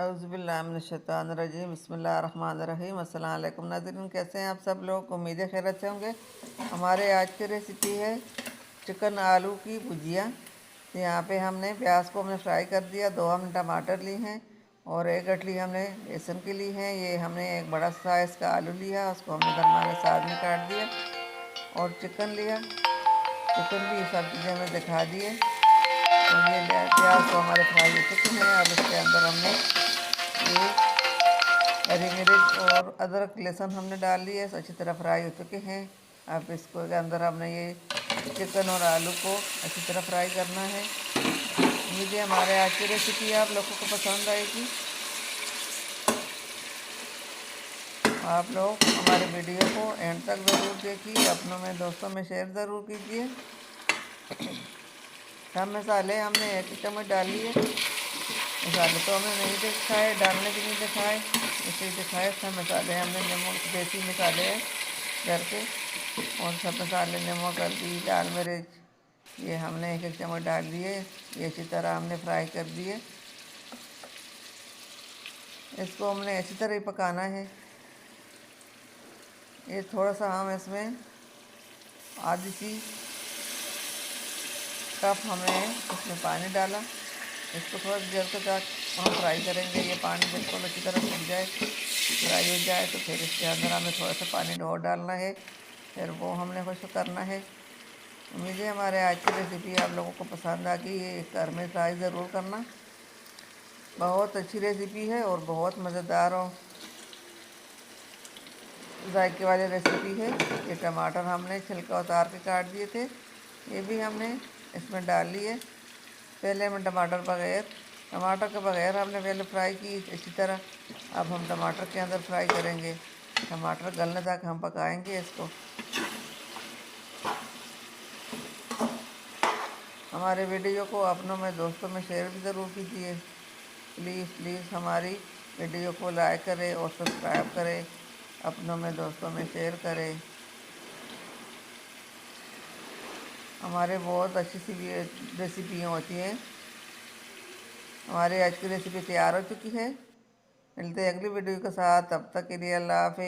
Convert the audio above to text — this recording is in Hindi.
औज़ुबिल्लाहिमिनश्शैतानिर्रजीम बिस्मिल्लाहिर्रहमानिर्रहीम। अस्सलाम वालेकुम नाज़रीन, कैसे हैं आप सब लोग? उम्मीद है खैरियत से होंगे। हमारे आज की रेसिपी है चिकन आलू की भुजिया। तो यहाँ पे हमने प्याज को हमने फ्राई कर दिया, 2 हमने टमाटर लिए हैं और 1 गठली हमने बेसन की ली है। ये हमने एक बड़ा साइज़ का आलू लिया, उसको हमने दरमियाने साइज़ में काट दिया और चिकन लिया। चिकन भी सब चीज़ें हमें दिखा दिए। तो ये प्याज तो हमारे फ्राई हो चुके हैं। अब इसके अंदर हमने ये हरी मिर्च और अदरक लहसुन हमने डाल लिए, अच्छी तरह फ्राई हो चुके हैं। अब इसको के अंदर हमने ये चिकन और आलू को अच्छी तरह फ्राई करना है। उम्मीद है हमारे आज की रेसिपी आप लोगों को पसंद आएगी। आप लोग हमारे वीडियो को एंड तक ज़रूर देखिए, अपनों में दोस्तों में शेयर ज़रूर कीजिए। सब मसाले हमने 1 चम्मच डाल लिए। मसाले तो हमने नहीं दिखाए, डालने भी नहीं दिखाए, इसलिए दिखाए। सब मसाले हमने नमक, देसी मसाले हैं घर के, और सब मसाले नमक, हल्दी, लाल मिर्च ये हमने 1 चम्मच डाल दिए। ये अच्छी तरह हमने फ्राई कर दिए। इसको हमने अच्छी तरह ही पकाना है। ये थोड़ा सा हम इसमें आधी सी कप हमने इसमें पानी डाला। इसको थोड़ा देर तक हम फ्राई करेंगे। ये पानी बिल्कुल अच्छी तरह सूख जाए, फ्राई हो जाए, तो फिर इसके अंदर हमें थोड़ा सा पानी और डालना है, फिर वो हमने खुश करना है। उम्मीद है हमारे आज की रेसिपी आप लोगों को पसंद आ गई। ये घर में ट्राई ज़रूर करना, बहुत अच्छी रेसिपी है और बहुत मज़ेदार और जायके वाली रेसिपी है। ये टमाटर हमने छिलका उतार के काट दिए थे, ये भी हमने इसमें डाल लिए। पहले हम टमाटर के बगैर हमने पहले फ्राई की इसी तरह। अब हम टमाटर के अंदर फ्राई करेंगे। टमाटर गलने तक हम पकाएंगे इसको। हमारे वीडियो को अपनों में दोस्तों में शेयर भी ज़रूर कीजिए। प्लीज़ हमारी वीडियो को लाइक करें और सब्सक्राइब करें, अपनों में दोस्तों में शेयर करें। हमारे बहुत अच्छी सी रेसिपियाँ होती हैं। हमारी आज की रेसिपी तैयार हो चुकी है। मिलते हैं अगली वीडियो के साथ, तब तक के लिए अल्लाह हाफ़िज़।